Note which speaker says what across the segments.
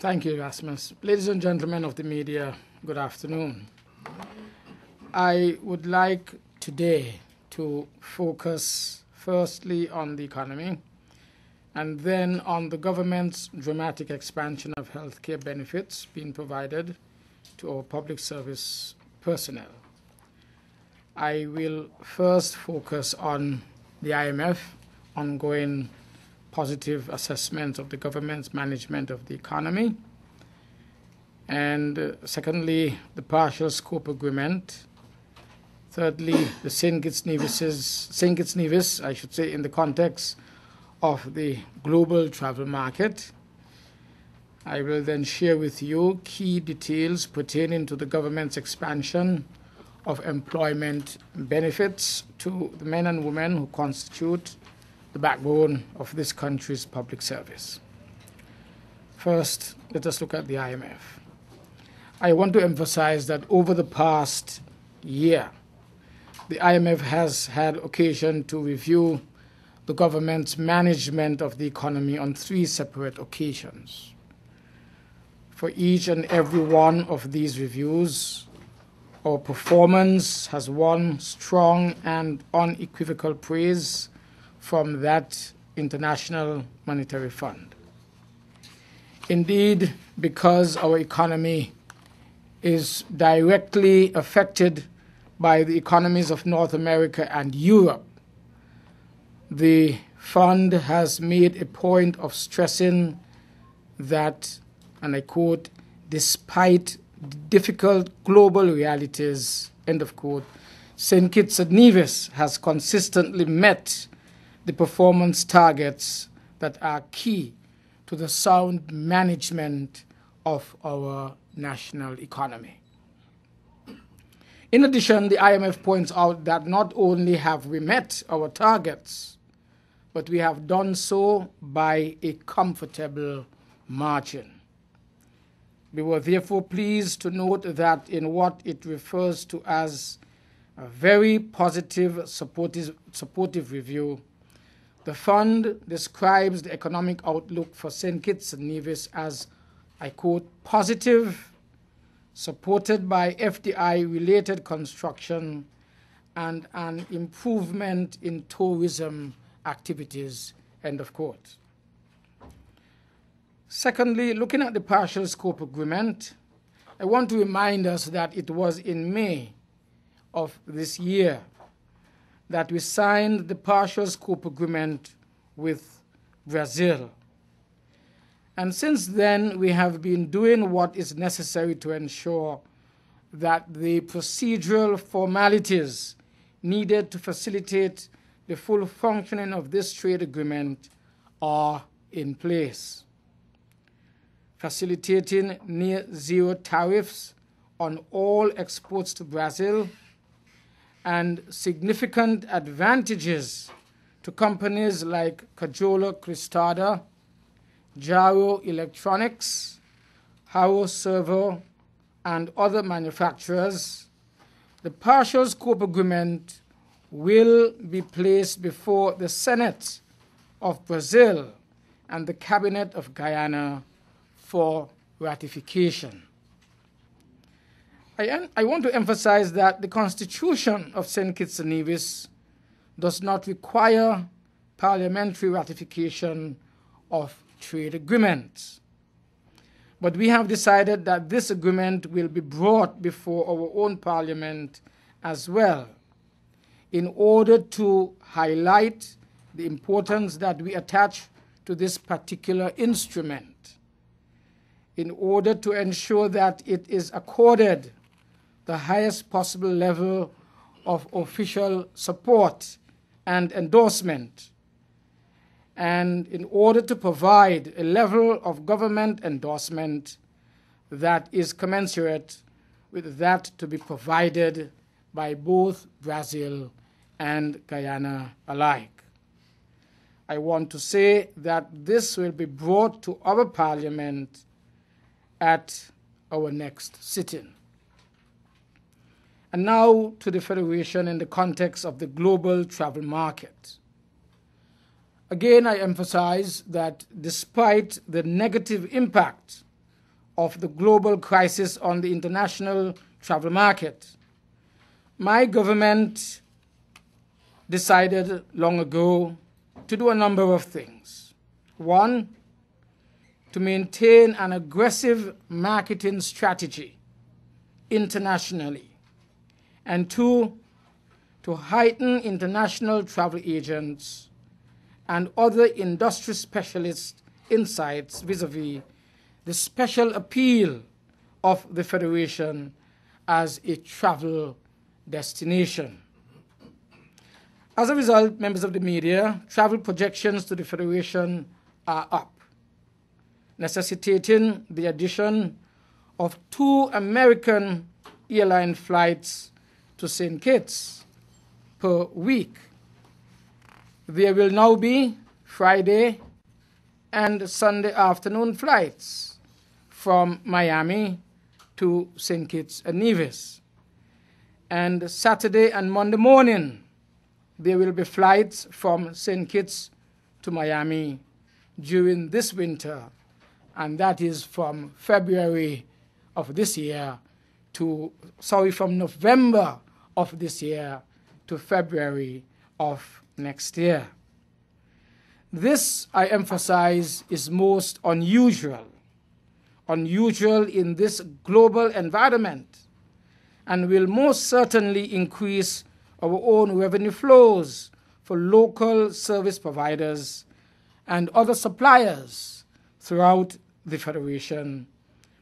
Speaker 1: Thank you, Erasmus. Ladies and gentlemen of the media, good afternoon. I would like today to focus firstly on the economy and then on the government's dramatic expansion of healthcare benefits being provided to our public service personnel. I will first focus on the IMF, ongoing positive assessment of the government's management of the economy, and secondly, the partial scope agreement. Thirdly, the St. Kitts Nevis, I should say, in the context of the global travel market. I will then share with you key details pertaining to the government's expansion of employment benefits to the men and women who constitute the backbone of this country's public service. First, let us look at the IMF. I want to emphasize that over the past year, the IMF has had occasion to review the government's management of the economy on 3 separate occasions. For each and every one of these reviews, our performance has won strong and unequivocal praise from that International Monetary Fund. Indeed, because our economy is directly affected by the economies of North America and Europe, the fund has made a point of stressing that, and I quote, despite difficult global realities, end of quote, St. Kitts and Nevis has consistently met the performance targets that are key to the sound management of our national economy. In addition, the IMF points out that not only have we met our targets, but we have done so by a comfortable margin. We were therefore pleased to note that in what it refers to as a very positive, supportive review, the fund describes the economic outlook for St. Kitts and Nevis as, I quote, positive, supported by FDI-related construction and an improvement in tourism activities, end of quote. Secondly, looking at the partial scope agreement, I want to remind us that it was in May of this year that we signed the partial scope agreement with Brazil. And since then, we have been doing what is necessary to ensure that the procedural formalities needed to facilitate the full functioning of this trade agreement are in place. Facilitating near-zero tariffs on all exports to Brazil and significant advantages to companies like Cajola Cristada, Jaro Electronics, Haro Servo, and other manufacturers, the partial scope agreement will be placed before the Senate of Brazil and the Cabinet of Guyana for ratification. I want to emphasize that the Constitution of St. Kitts and Nevis does not require parliamentary ratification of trade agreements. But we have decided that this agreement will be brought before our own parliament as well, in order to highlight the importance that we attach to this particular instrument, in order to ensure that it is accorded the highest possible level of official support and endorsement, and in order to provide a level of government endorsement that is commensurate with that to be provided by both Brazil and Guyana alike. I want to say that this will be brought to our parliament at our next sitting. And now to the Federation in the context of the global travel market. Again, I emphasize that despite the negative impact of the global crisis on the international travel market, my government decided long ago to do a number of things. One, to maintain an aggressive marketing strategy internationally. And two, to heighten international travel agents and other industry specialists' insights vis-à-vis the special appeal of the Federation as a travel destination. As a result, members of the media, travel projections to the Federation are up, necessitating the addition of 2 American airline flights to St. Kitts per week. There will now be Friday and Sunday afternoon flights from Miami to St. Kitts and Nevis. And Saturday and Monday morning, there will be flights from St. Kitts to Miami during this winter, and that is from February of this year from November of this year to February of next year. This, I emphasize, is most unusual in this global environment, and will most certainly increase our own revenue flows for local service providers and other suppliers throughout the Federation.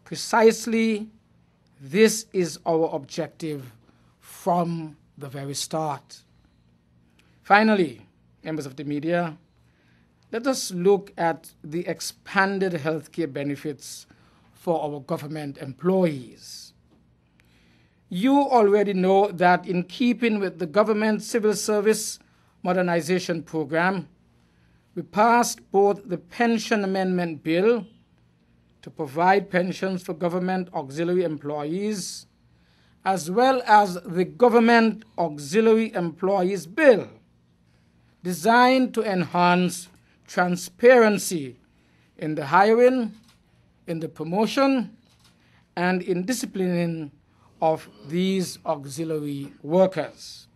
Speaker 1: Precisely, this is our objective from the very start. Finally, members of the media, let us look at the expanded healthcare benefits for our government employees. You already know that in keeping with the government civil service modernization program, we passed both the Pension Amendment Bill to provide pensions for government auxiliary employees, as well as the Government Auxiliary Employees Bill, designed to enhance transparency in the hiring, in the promotion, and in disciplining of these auxiliary workers.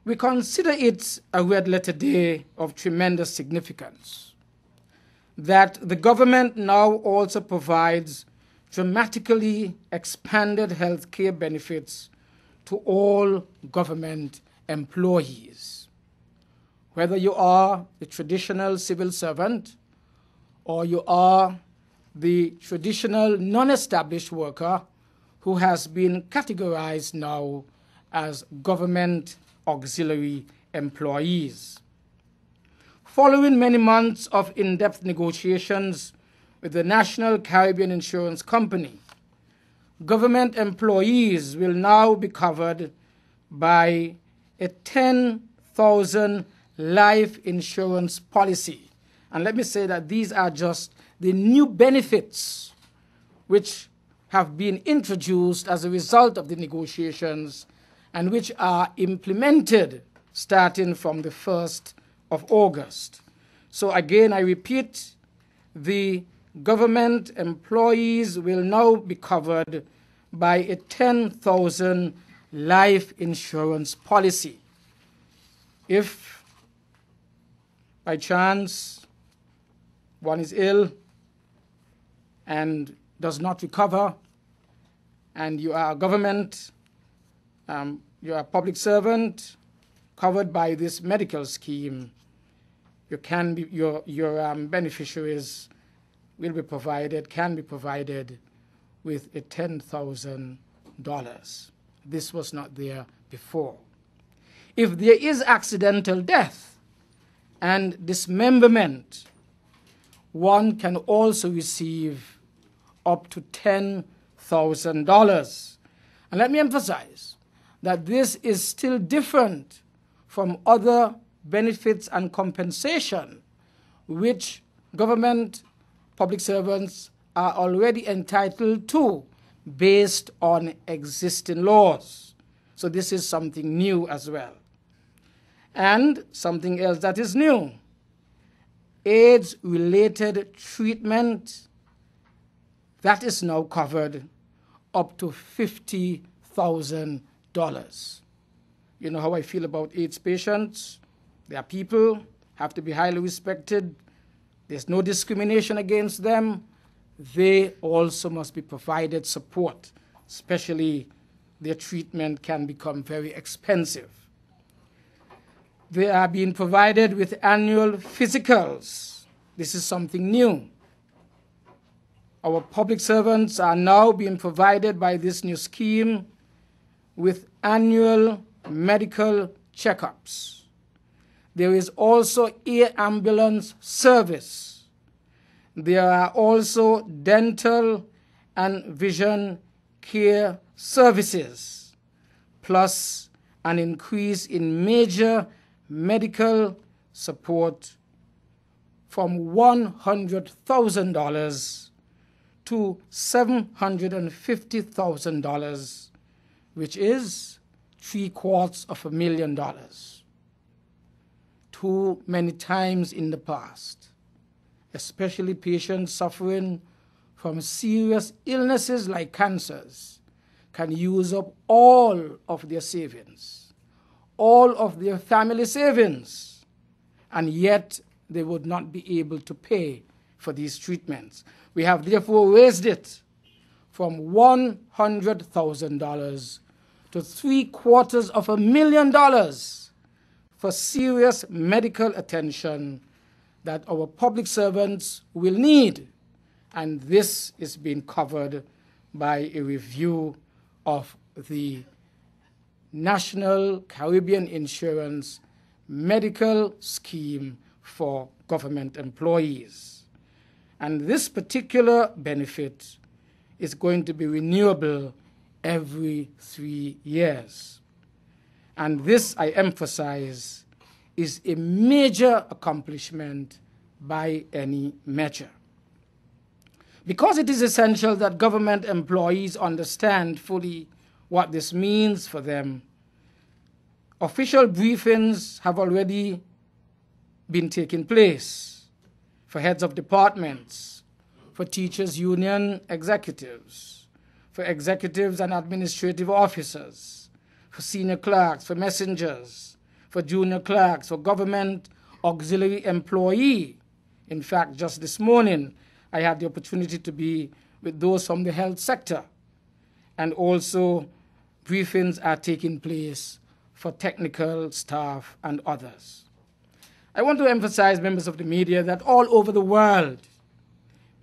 Speaker 1: We consider it a red letter day of tremendous significance that the government now also provides dramatically expanded health care benefits to all government employees. Whether you are the traditional civil servant or you are the traditional non-established worker who has been categorized now as government auxiliary employees. Following many months of in-depth negotiations with the National Caribbean Insurance Company, government employees will now be covered by a 10,000 life insurance policy. And let me say that these are just the new benefits which have been introduced as a result of the negotiations and which are implemented starting from the 1st of August. So again, I repeat, the government employees will now be covered by a 10,000 life insurance policy. If by chance one is ill and does not recover, and you are a government, you are a public servant covered by this medical scheme, your beneficiaries will be provided, can be provided with a $10,000. This was not there before. If there is accidental death and dismemberment, one can also receive up to $10,000. And let me emphasize that this is still different from other benefits and compensation which government public servants are already entitled to based on existing laws. So this is something new as well. And something else that is new, AIDS-related treatment that is now covered up to $50,000. You know how I feel about AIDS patients. They are people, have to be highly respected. There's no discrimination against them. They also must be provided support, especially their treatment can become very expensive. They are being provided with annual physicals. This is something new. Our public servants are now being provided by this new scheme with annual medical checkups. There is also air ambulance service. There are also dental and vision care services, plus an increase in major medical support from $100,000 to $750,000, which is $750,000. Too many times in the past, especially patients suffering from serious illnesses like cancers, can use up all of their savings, all of their family savings, and yet they would not be able to pay for these treatments. We have therefore raised it from $100,000 to $750,000 for serious medical attention that our public servants will need. And this is being covered by a review of the National Caribbean Insurance Medical Scheme for government employees. And this particular benefit is going to be renewable every 3 years. And this, I emphasize, is a major accomplishment by any measure. Because it is essential that government employees understand fully what this means for them, official briefings have already been taking place for heads of departments, for teachers' union executives, for executives and administrative officers, for senior clerks, for messengers, for junior clerks, for government auxiliary employee. In fact, just this morning, I had the opportunity to be with those from the health sector, and also briefings are taking place for technical staff and others. I want to emphasize, members of the media, that all over the world,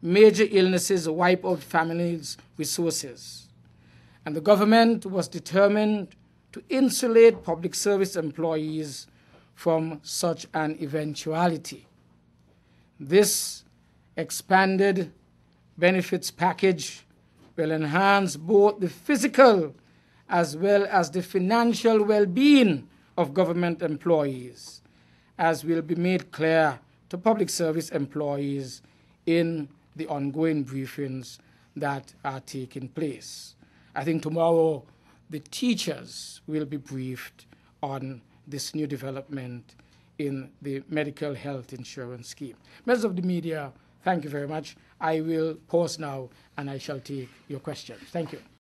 Speaker 1: major illnesses wipe out families' resources, and the government was determined to insulate public service employees from such an eventuality. This expanded benefits package will enhance both the physical as well as the financial well-being of government employees, as will be made clear to public service employees in the ongoing briefings that are taking place. I think tomorrow the teachers will be briefed on this new development in the medical health insurance scheme. Members of the media, thank you very much. I will pause now and I shall take your questions. Thank you.